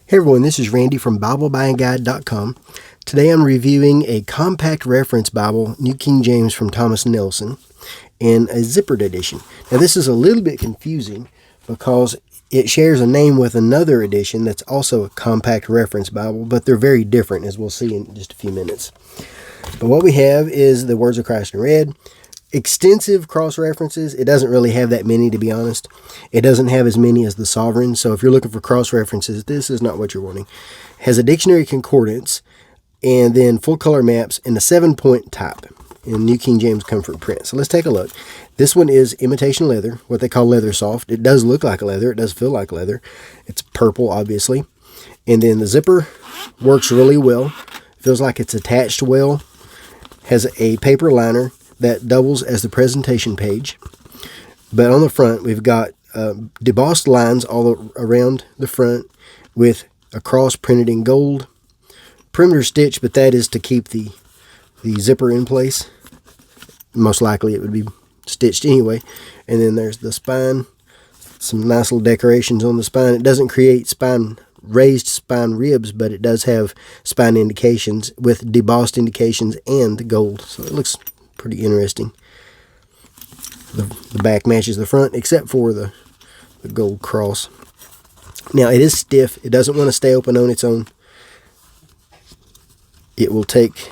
Hey everyone, this is Randy from BibleBuyingGuide.com. Today I'm reviewing a Compact Reference Bible, New King James from Thomas Nelson, in a Zippered edition. Now this is a little bit confusing because it shares a name with another edition that's also a Compact Reference Bible, but they're very different, as we'll see in just a few minutes. But what we have is the Words of Christ in red. Extensive cross-references. It doesn't really have that many, to be honest. It doesn't have as many as the Sovereign, so if you're looking for cross-references, this is not what you're wanting. It has a dictionary concordance, and then full-color maps, and a 7-point type in New King James Comfort print. So let's take a look. This one is imitation leather, what they call leather soft. It does look like leather. It does feel like leather. It's purple, obviously. And then the zipper works really well. Feels like it's attached well. Has a paper liner that doubles as the presentation page. But on the front, we've got debossed lines all around the front with a cross printed in gold. Perimeter stitch, but that is to keep the zipper in place. Most likely it would be stitched anyway. And then there's the spine. Some nice little decorations on the spine. It doesn't create raised spine ribs, but it does have spine indications with debossed indications and gold. So it looks pretty interesting. The back matches the front except for the gold cross. Now it is stiff. It doesn't want to stay open on its own. It will take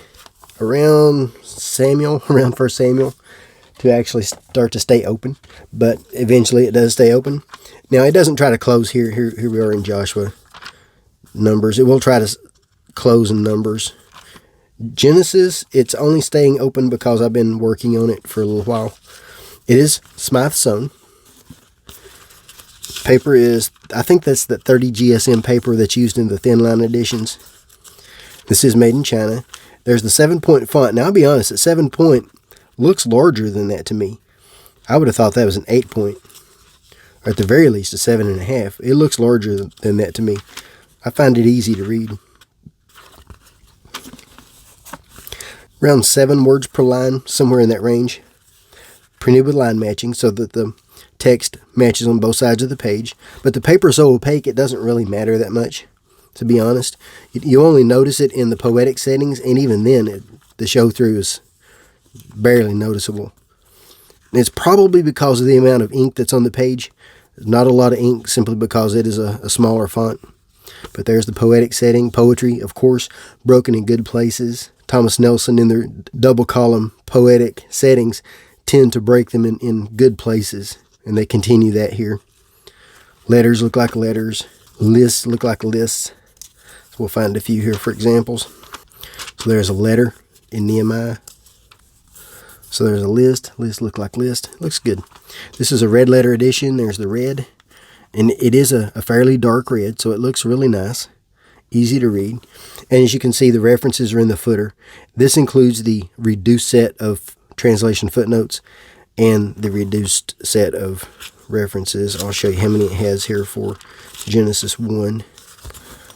around 1 Samuel to actually start to stay open, but eventually it does stay open. Now it doesn't try to close here. Here we are in Joshua. Numbers. It will try to close in Numbers. Genesis, it's only staying open because I've been working on it for a little while. It is Smythe sewn. Paper is, I think that's the 30 GSM paper that's used in the thin line editions. This is made in China. There's the 7-point font. Now I'll be honest, the 7-point looks larger than that to me. I would have thought that was an 8-point, or at the very least a 7.5. It looks larger than that to me. I find it easy to read. Around 7 words per line, somewhere in that range. Printed with line matching so that the text matches on both sides of the page. But the paper is so opaque it doesn't really matter that much, to be honest. You only notice it in the poetic settings, and even then the show-through is barely noticeable. And it's probably because of the amount of ink that's on the page. There's not a lot of ink simply because it is a smaller font. But there's the poetic setting. Poetry, of course, broken in good places. Thomas Nelson, in their double column poetic settings, tend to break them in good places. And they continue that here. Letters look like letters. Lists look like lists. So we'll find a few here for examples. So there's a letter in Nehemiah. So there's a list. List look like list. Looks good. This is a red letter edition. There's the red. And it is a fairly dark red, so it looks really nice. Easy to read. And as you can see, the references are in the footer. This includes the reduced set of translation footnotes and the reduced set of references. I'll show you how many it has here for Genesis 1.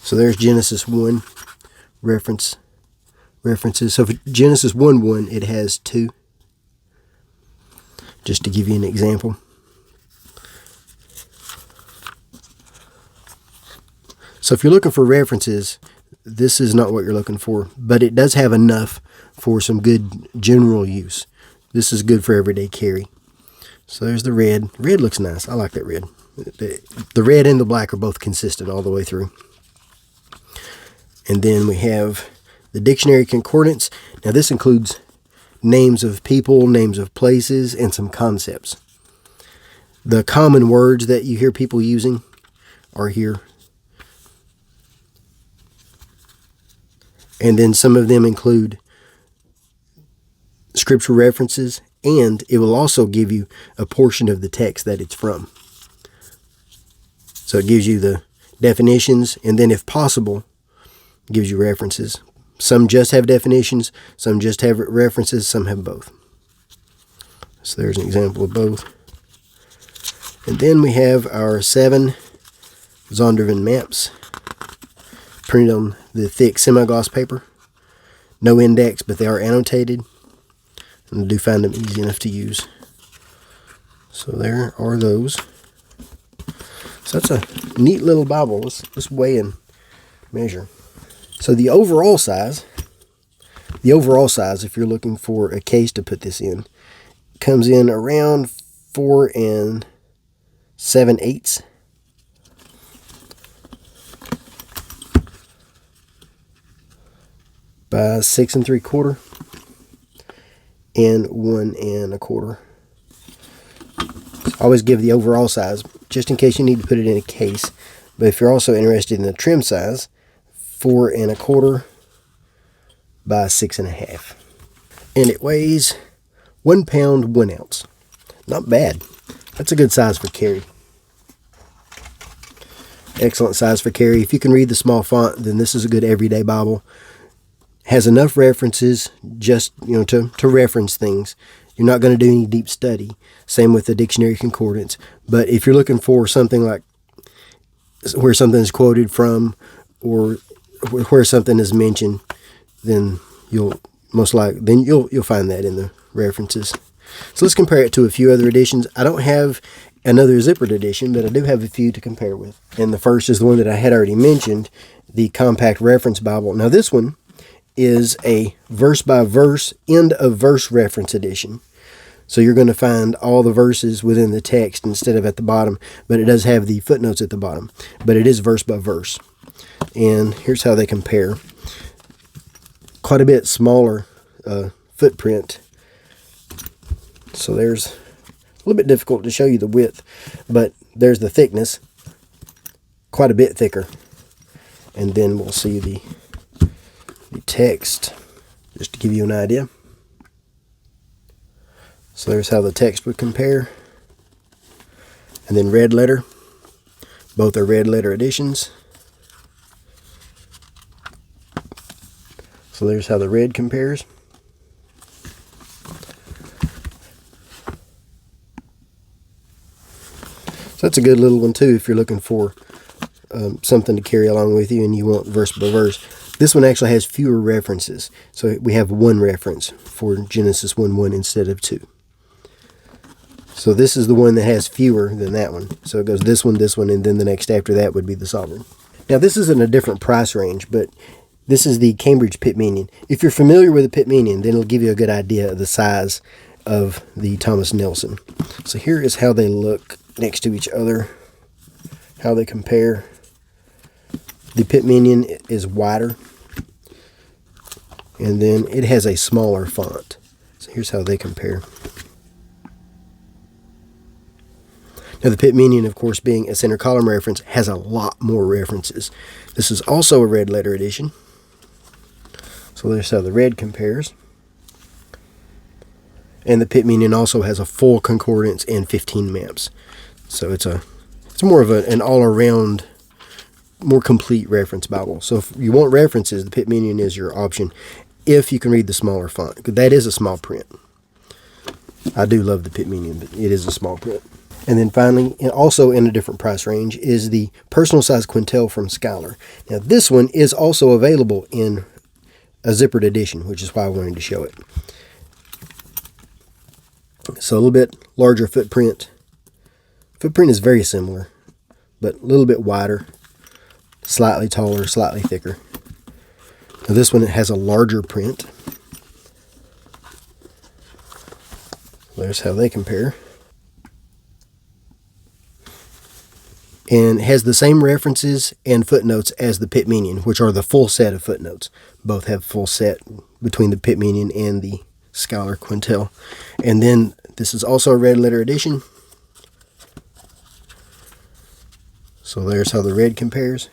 So there's Genesis 1 references. So for Genesis 1:1, it has 2. Just to give you an example. So if you're looking for references, this is not what you're looking for, but it does have enough for some good general use. This is good for everyday carry. So there's the red. Red looks nice. I like that red. The red and the black are both consistent all the way through. And then we have the dictionary concordance. Now this includes names of people, names of places, and some concepts. The common words that you hear people using are here. And then some of them include scripture references, and it will also give you a portion of the text that it's from. So it gives you the definitions, and then if possible, gives you references. Some just have definitions, some just have references, some have both. So there's an example of both. And then we have our 7 Zondervan maps, printed on the thick semi-gloss paper. No index, but they are annotated. And I do find them easy enough to use. So there are those. So that's a neat little Bible. Let's weigh and measure. So the overall size, if you're looking for a case to put this in, comes in around 4 7/8 by 6 3/4 and 1 1/4. Always give the overall size, just in case you need to put it in a case. But if you're also interested in the trim size, 4 1/4 by 6 1/2. And it weighs 1 pound, 1 ounce. Not bad. That's a good size for carry. Excellent size for carry. If you can read the small font, then this is a good everyday Bible. Has enough references just, to reference things. You're not going to do any deep study. Same with the dictionary concordance. But if you're looking for something like where something is quoted from or where something is mentioned, then you'll find that in the references. So let's compare it to a few other editions. I don't have another zippered edition, but I do have a few to compare with. And the first is the one that I had already mentioned, the Compact Reference Bible. Now this one is a verse-by-verse, end-of-verse reference edition. So you're going to find all the verses within the text instead of at the bottom, but it does have the footnotes at the bottom. But it is verse-by-verse. And here's how they compare. Quite a bit smaller footprint. So there's a little bit difficult to show you the width, but there's the thickness, quite a bit thicker. And then we'll see the text, just to give you an idea. So there's how the text would compare. And then red letter. Both are red letter editions. So there's how the red compares. So that's a good little one too if you're looking for something to carry along with you and you want verse by verse. This one actually has fewer references. So we have one reference for Genesis 1:1 instead of 2. So this is the one that has fewer than that one. So it goes this one, and then the next after that would be the Sovereign. Now this is in a different price range, but this is the Cambridge Pitminion. If you're familiar with the Pitminion, then it'll give you a good idea of the size of the Thomas Nelson. So here is how they look next to each other, how they compare. The Pitminion is wider, and then it has a smaller font. So here's how they compare. Now the Pitminion, of course, being a center column reference, has a lot more references. This is also a red letter edition. So there's how the red compares. And the Pitminion also has a full concordance and 15 maps. So it's more of an all-around, more complete reference Bible. So if you want references, the Pitminion is your option if you can read the smaller font. That is a small print. I do love the Pitminion, but it is a small print. And then finally, and also in a different price range, is the personal size Quintel from Schuyler. Now this one is also available in a zippered edition, which is why I wanted to show it. So a little bit larger footprint. Footprint is very similar, but a little bit wider, slightly taller, slightly thicker. Now this one has a larger print. There's how they compare. And has the same references and footnotes as the Pitminion, which are the full set of footnotes. Both have full set between the Pitminion and the Schuyler Quintel. And then this is also a red letter edition. So there's how the red compares.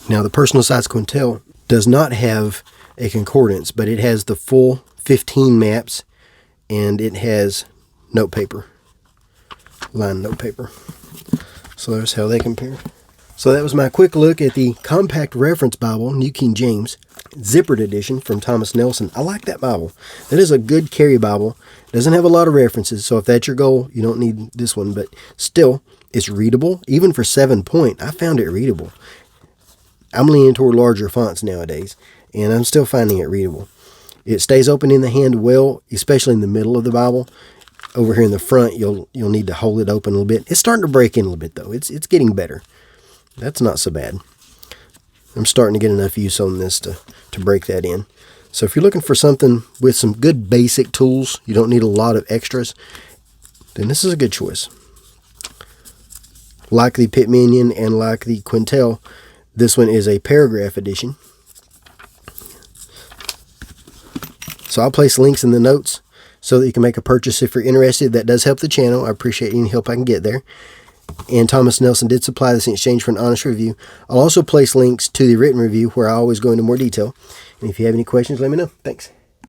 Now the personal size Quintel does not have a concordance, but it has the full 15 maps, and it has note paper. Line note paper. So there's how they compare. So that was my quick look at the Compact Reference Bible, New King James, zippered edition from Thomas Nelson. I like that Bible. That is a good carry Bible. It doesn't have a lot of references, so if that's your goal, you don't need this one, but still, it's readable. Even for 7-point, I found it readable. I'm leaning toward larger fonts nowadays, and I'm still finding it readable. It stays open in the hand well, especially in the middle of the Bible. Over here in the front, you'll need to hold it open a little bit. It's starting to break in a little bit, though. It's getting better. That's not so bad. I'm starting to get enough use on this to break that in. So if you're looking for something with some good basic tools, you don't need a lot of extras, then this is a good choice. Like the Pitminion and like the Quintel, this one is a paragraph edition. So I'll place links in the notes so that you can make a purchase if you're interested. That does help the channel. I appreciate any help I can get there. And Thomas Nelson did supply this in exchange for an honest review. I'll also place links to the written review where I always go into more detail. And if you have any questions, let me know. Thanks.